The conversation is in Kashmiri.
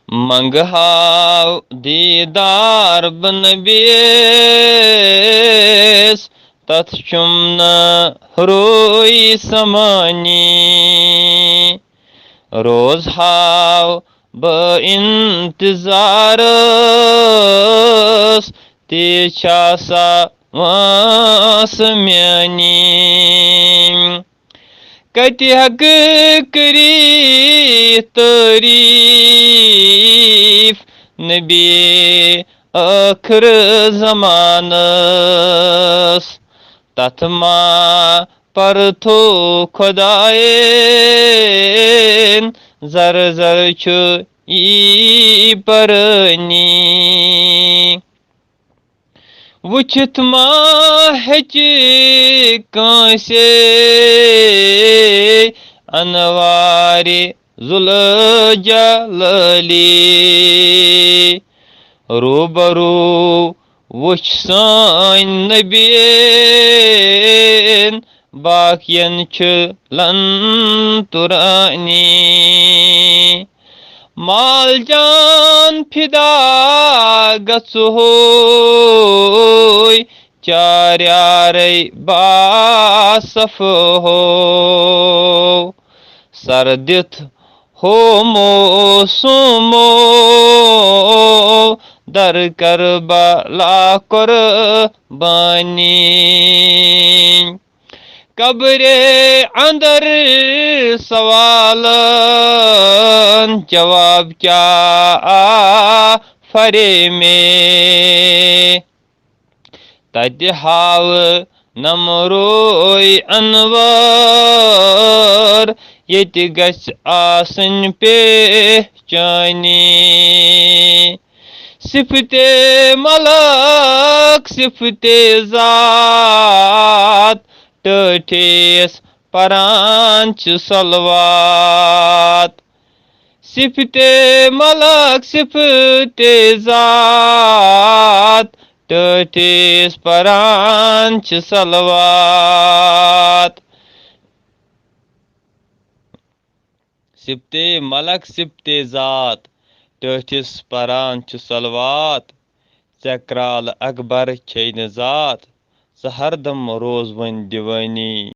منگہاو دیدار بنبیس تتھ چھُم نہٕ روی سمأنی روز ہاو بہٕ انتظارس تیٖژ چھا سا وٲنٛسہٕ میٛٲنی کتہِ ہٮ۪کہٕ کٔرِتھ تأریف نبی ٲخر زمانس تتھ ما پرتھو خداین زر زر چھُ یی پرأنی وچھتھ ما ہیچہ کأنسے انوار ذلجلألیٰ روبرو وٕچھ سٲنۍ نبین باقین چھِ لن ترأنی مال جان فدا گژھہوے چاریارے باصف ہو سر دِتھ ہومو سومو در کربلا قربانی قبرِ اندر سوالن جواب کیٛاہ فرے میں تتہِ ہاوٕ نمروے انوار ییٚتہِ گژھِ آسٕنۍ پہچانی صفتے ملک صفتے ذات ٹأٹھس پران چھِ صلوات صفتے ملک صفتے ذات ٹأٹھس پران چھِ صلوات صفتے ملک صفتے ذات ٹأٹھس پران چھِ صلوات ژےٚ کرٛالہٕ اکبر چھے نہٕ ذات ژٕ ہردم روز وۄنۍ دیوٲنی